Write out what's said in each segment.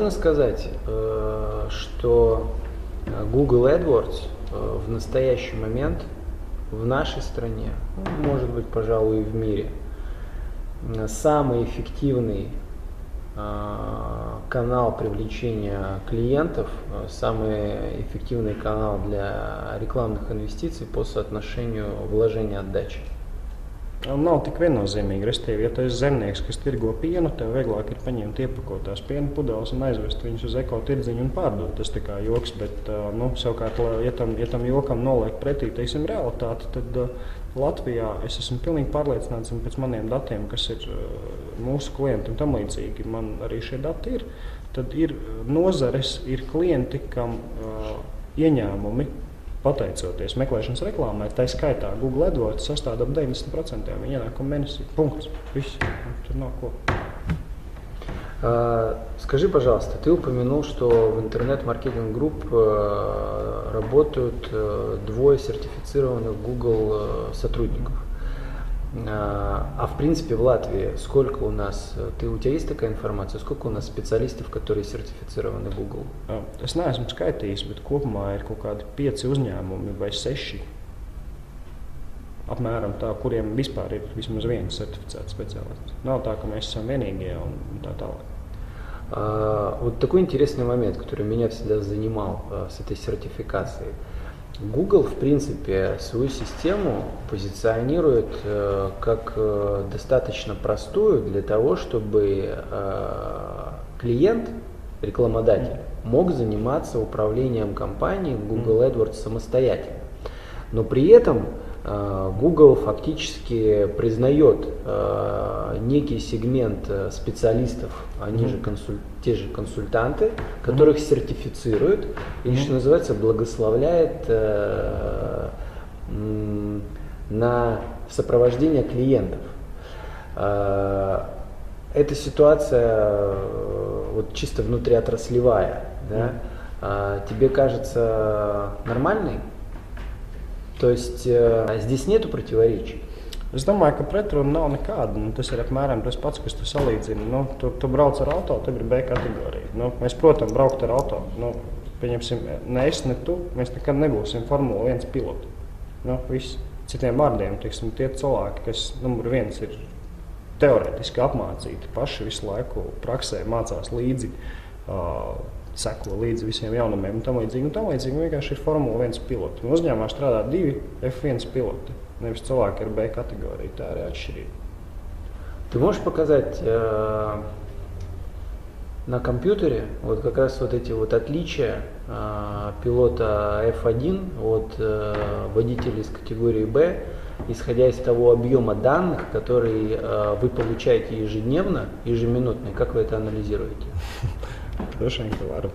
можно сказать, что Google AdWords в настоящий момент в нашей стране, может быть, пожалуй, и в мире, самый эффективный канал привлечения клиентов, самый эффективный канал для рекламных инвестиций по соотношению вложения-отдачи? Nav tik viennozīmīgi. Restīvi, ja tu esi zemnieks, kas tirgo pienu, tev vieglāk ir paņemt iepakotās piena pudeles un aizvest viņus uz ekotirdziņu un pārdot. Tas tā kā joks, bet savukārt, ja tam jokam noliek pretī, teiksim, realitāti, tad Latvijā es esmu pilnīgi pārliecināts, un pēc maniem datiem, kas ir mūsu klienti un tam līdzīgi, man arī šie dati ir, tad ir nozares, ir klienti, kam ieņēmumi pateicoties meklēšanas reklāmai, tā skaitā Google AdWords sastāv ap 90% viņa ienākumu mēnesī. Punkts. Viss. Tur nav ko. Скажи, пожалуйста, ты упомянул, что в интернет-маркетинг групп работают двое сертифицированных Google сотрудников. А в принципе в Латвии сколько у нас, у тебя есть такая информация, сколько у нас специалистов, которые сертифицированы Google? Es neesmu skaitījis, bet kopumā ir kaut kādi 5 uzņēmumi vai 6. Apmēram tā, kuriem vispār ir vismaz viens certificēts speciālists. Nav tā, ka mēs esam vienīgie un tā tālāk. Вот такой интересный момент, который меня всегда занимал с этой сертификацией. Google, в принципе, свою систему позиционирует как достаточно простую для того, чтобы клиент, рекламодатель, мог заниматься управлением кампанией Google AdWords самостоятельно. Но при этом Google фактически признает некий сегмент специалистов, они же те же консультанты, которых сертифицирует и, что называется, благословляет на сопровождение клиентов. Эта ситуация вот чисто внутриотраслевая, да? Тебе кажется нормальной? То есть здесь нету противоречий? Es domāju, ka pretruna nav nekāda. Tas ir apmēram tas pats, kas tu salīdzini. Tu brauc ar auto, tev ir B kategorija. Mēs, protams, braukt ar auto. Pieņemsim, ne es, ne tu, mēs nekad nebūsim Formula 1 piloti. Viss. Citiem vārdiem, teiksim, tie cilvēki, kas numur 1 ir teorētiski apmācīti, paši visu laiku praksē mācās līdzi, seko līdzi visiem jaunumiem un tam līdzīgi vienkārši ir Formula 1 piloti. Un uzņēmumā strādā 2 F1 piloti, nevis cilvēki ar B kategoriju, tā arī atšķirība. Ты можешь показать на компьютере вот как раз вот эти вот отличия пилота F1 от водителя из категории B, исходя из того объема данных, который вы получаете ежеминутно, как вы это анализируете? Droši vien, ka varu.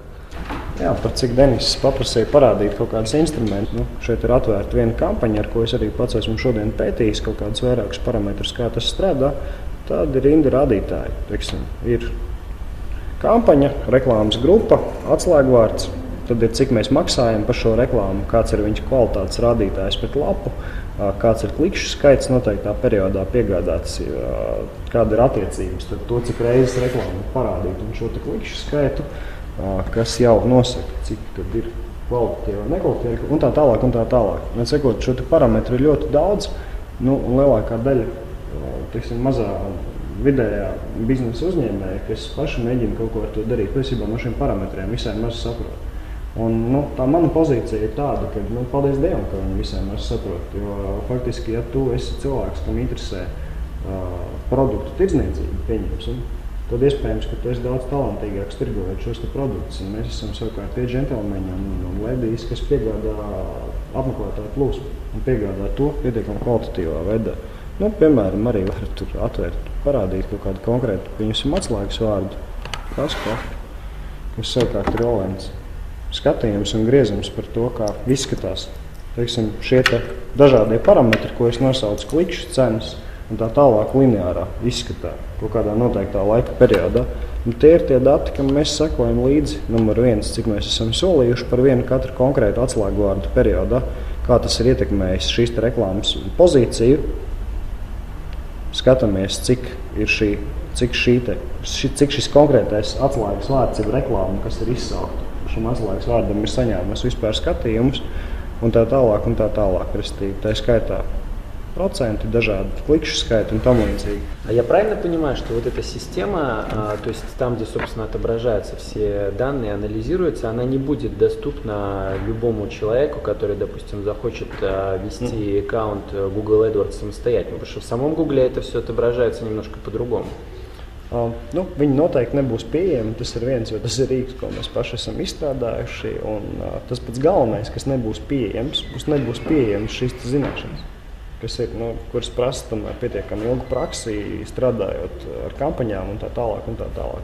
Jā, par cik Denis paprasīja parādīt kaut kādus instrumentus. Šeit ir atvērta viena kampaņa, ar ko es arī pats esmu šodien pētījis kaut kādus vairākus parametrus, kā tas strādā. Tad ir rinda rādītāji. Teiksim, ir kampaņa, reklāmas grupa, atslēgvārds. Tad ir cik mēs maksājam par šo reklāmu, kāds ir viņa kvalitātes rādītājs pret lapu, kāds ir klikšķu skaits noteiktā periodā piegādāts, kāda ir attiecības starp to, cik reizes reklāmu parādīt un šo klikšķu skaitu, kas jau nosaka, cik tad ir kvalitatīva un nekvalitatīva un tā tālāk un tā tālāk. Mēs sakot, šo parametru ir ļoti daudz, un lielākā daļa, teiksim, mazā vidējā biznesa uzņēmēja, kas paši mēģina kaut ko ar to darīt, patiesībā no šiem parametriem visai maz saprot. Un, tā mana pozīcija ir tāda, ka paldies Dievam, ka viņi visiem maz saprot, jo faktiski, ja tu esi cilvēks, kam interesē produktu tirdzniecību, pieņemsim, tad iespējams, ka tu esi daudz talantīgāks tirgojot šos produktus. Un mēs esam savukārt tie džentelmeņi un ledijas, kas piegādā apmeklētāju plūsmu un piegādā to pietiekami kvalitatīvā veidā. Piemēram, arī var tur atvērt, parādīt kaut kādu konkrētu, pieņemsim, atslēgas vārdu, kas savukārt ir Olens. Skatījums un griezums par to, kā izskatās, teiksim, šie dažādie parametri, ko es nosaucu klikšķu cenas un tā tālāk lineārā izskatā kaut kādā noteiktā laika periodā. Un tie ir tie dati, kam mēs sekojam līdzi, numur 1, cik mēs esam solījuši par vienu katru konkrētu atslēgvārdu periodā, kā tas ir ietekmējis šīs reklāmas pozīciju. Skatāmies, cik ir šī cik šis konkrētais atslēgas vārds ir reklāma, kas ir izsaukta. Šim atslēgas vārdam ir saņēmusi vispār skatījumus un tā tālāk. Restīvi, tā skaitā проценты, dažādi klikšķu skaiti un tam līdzīgi. Я правильно понимаю, что вот эта система, то есть там, где, собственно, отображаются все данные, анализируются, она не будет доступна любому человеку, который, допустим, захочет вести аккаунт Google AdWords самостоятельно, потому что в самом Google это все отображается немножко по-другому. Viņi noteikti nebūs pieejami, tas ir viens, jo tas ir rīks, ko mēs paši esam izstrādājuši, un tas pats galvenais, kas nebūs pieejams, nebūs pieejams šīs zināšanas, kas ir, kuras prasa tomēr pietiekami ilgu praksi, strādājot ar kampaņām un tā tālāk.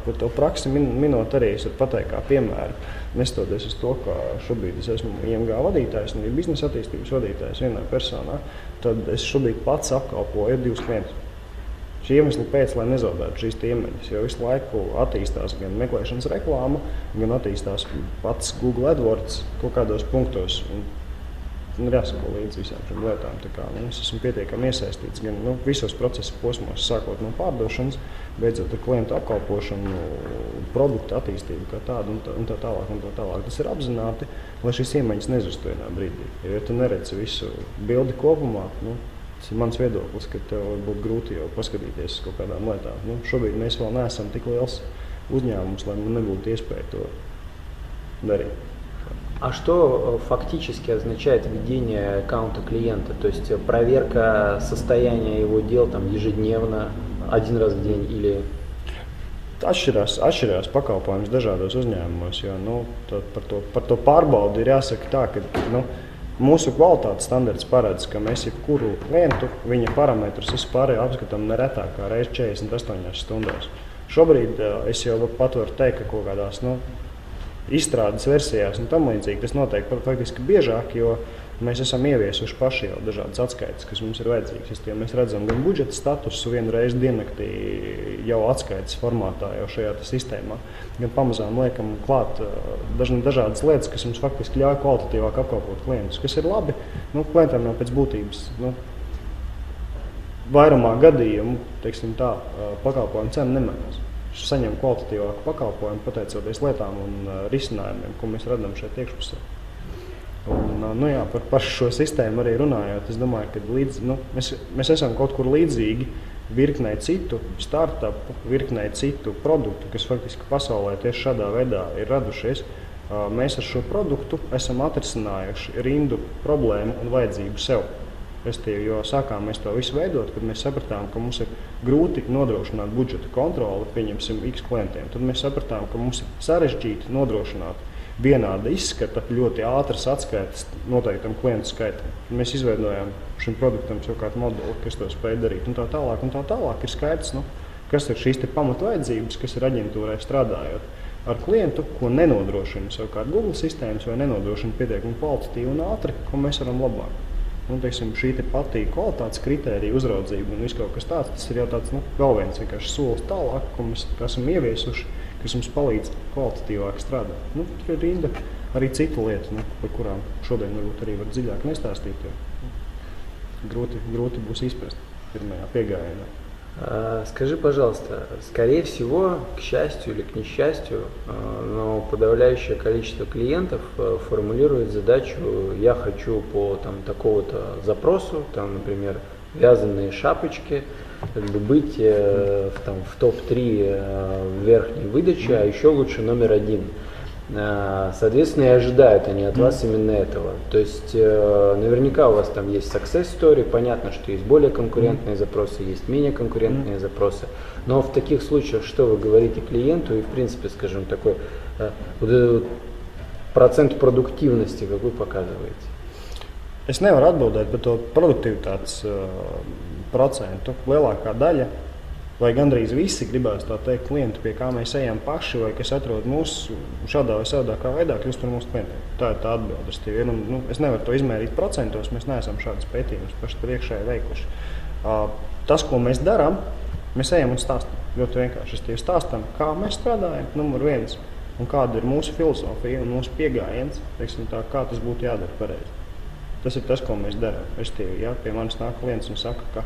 Par to praksi minot arī es varu pateikt kā piemēru, nestoties uz to, ka šobrīd es esmu IMG vadītājs un biznesa attīstības vadītājs vienā personā, tad es šobrīd pats apkalpoju 2 klientus. Šī iemesla pēc, lai nezaudētu šīs iemaņas, jo visu laiku attīstās gan meklēšanas reklāma, gan attīstās pats Google AdWords kaut kādos punktos. Un ir jāsako līdz visām šīm lietām. Es esmu pietiekami iesaistīts gan visos procesa posmos, sākot no pārdošanas, beidzot ar klientu apkalpošanu, produktu attīstību kā tādu un tā tālāk. Tas ir apzināti, lai šīs iemaņas nezustu vienā brīdī. Ja tu neredzi visu bildi kopumā, tas ir mans viedoklis, ka tev būtu grūti jau paskatīties uz kaut kādām lietām. Šobrīd mēs vēl neesam tik liels uzņēmums, lai man nebūtu iespēja to darīt. А что фактически означает ведение аккаунта клиента? То есть проверка состояния его дел там, ежедневно, 1 раз в день или… Atšķirās pakalpojums dažādos uzņēmumos, jo par to pārbaudi ir jāsaka tā, ka mūsu kvalitātes standarts paredz, ka mēs jebkuru klientu, viņa parametrus vispārējo apskatām neretāk kā reiz 48 stundās. Šobrīd es jau pat varu teikt, ka kaut kādās izstrādes versijās un tam līdzīgi tas notiek faktiski biežāk, jo mēs esam ieviesuši paši jau dažādas atskaites, kas mums ir vajadzīgas. Mēs redzam gan budžeta statusu vienu reizi diennaktī jau atskaites formātā jau šajā sistēmā, gan pamazām liekam klāt dažādas lietas, kas mums faktiski ļauj kvalitatīvāk apkalpot klientus, kas ir labi. Klientam jau pēc būtības vairumā gadījumu, pakalpojumu cena nemainās. Saņem kvalitatīvāku pakalpojumu pateicoties lietām un risinājumiem, ko mēs redzam šeit iekšpusē. Par šo sistēmu arī runājot, es domāju, ka mēs esam kaut kur līdzīgi virknei citu startupu, virknei citu produktu, kas faktiski pasaulē tieši šādā veidā ir radušies. Mēs ar šo produktu esam atrisinājuši rindu problēmu un vajadzību sev. Jo sākām mēs to visu veidot, kad mēs sapratām, ka mums ir grūti nodrošināt budžeta kontroli, pieņemsim X klientiem. Tad mēs sapratām, ka mums ir sarežģīti nodrošināt vienāda izskata, ļoti ātras atskaites noteiktam klientu skaitam. Mēs izveidojām šim produktam savukārt modeli, kas to spēj darīt. Un tā tālāk ir skaidrs, kas ir šīs pamatvajadzības, kas ir aģentūrai strādājot ar klientu, ko nenodrošina savukārt Google sistēmas vai nenodrošina pietiekami kvalitatīvi un ātri, ko mēs varam labāk. Šī pati kvalitātes kritērija, uzraudzība un viss kaut kas tāds, tas ir jau tāds vēl viens vienkārši solis tālāk, ko mēs esam ieviesuši, kas mums palīdz kvalitatīvāk strādāt. Tur ir rinda arī citu lietu, par kurām šodien varbūt arī var dziļāk nestāstīt, jo grūti būs izprast pirmajā piegājienā. Скажи, пожалуйста, скорее всего, к счастью или к несчастью, но подавляющее количество клиентов формулирует задачу: я хочу по такому-то запросу, например, вязаные шапочки, быть в топ-3 верхней выдачи, а еще лучше номер 1. Соответственно, и ожидают они от вас именно этого. То есть наверняка у вас там есть success story, понятно, что есть более конкурентные запросы, есть менее конкурентные запросы. Но в таких случаях, что вы говорите клиенту и, в принципе, скажем, такой процент продуктивности, как вы показываете? Es nevaru atbildēt par to produktivitātes procentu. Lielākā daļa, vai gandrīz visi gribēs tā teikt klienti, pie kā mēs ejam paši, vai kas atrod mūs šādā vai savādākā veidā, kļūst par mūsu klientiem. Tā ir tā atbilde. Es nevaru to izmērīt procentos, mēs neesam šādas pētījumus paši tur iekšēji veikuši. Tas, ko mēs darām, mēs ejam un stāstam. Ļoti vienkārši es stāstam, kā mēs strādājam, numur 1, un kāda ir mūsu filozofija un mūsu piegājiens, kā tas būtu jādara pareizi. Tas ir tas, ko mēs darām. Pie manis nāk klients un saka, ka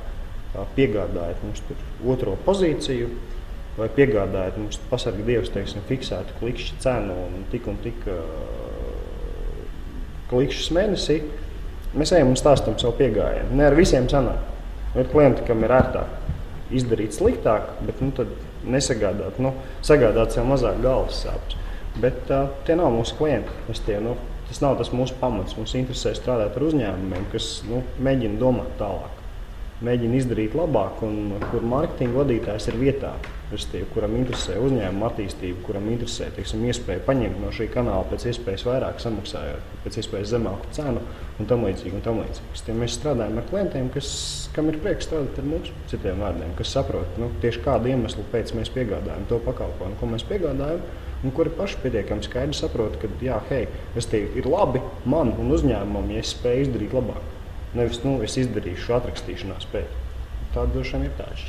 piegādājat mums tur 2. pozīciju, vai piegādājat mums pasargi Dievs, teiksim, fiksētu klikšķi cenu un tik klikšķus mēnesī, mēs ejam un stāstam savu piegājienu. Ne ar visiem sanāk. Ir klienti, kam ir ērtāk izdarīt sliktāk, bet tad sagādāt sev mazāk galvas sāpes. Bet tie nav mūsu klienti. Tas nav tas mūsu pamats. Mums interesē strādāt ar uzņēmumiem, kas mēģina domāt tālāk. Mēģina izdarīt labāk, un kur mārketinga vadītājs ir vietā, kuram interesē uzņēmuma attīstība, kuram interesē iespēja paņemt no šī kanāla pēc iespējas vairāk, samaksājot pēc iespējas zemāku cenu un tam līdzīgi. Mēs strādājam ar klientiem, kam ir prieks strādāt ar mums, citiem vārdiem, kas saprot tieši kādu iemeslu pēc mēs piegādājam to pakalpojumu, ko mēs piegādājam, un kuri paši pietiekami skaidri saprot, ka ir labi man un uzņēmumam, ja es spēju izdarīt labāk. Nevis es izdarīšu atrakstīšanās pēc. Tā droši vien ir tāda šķirība.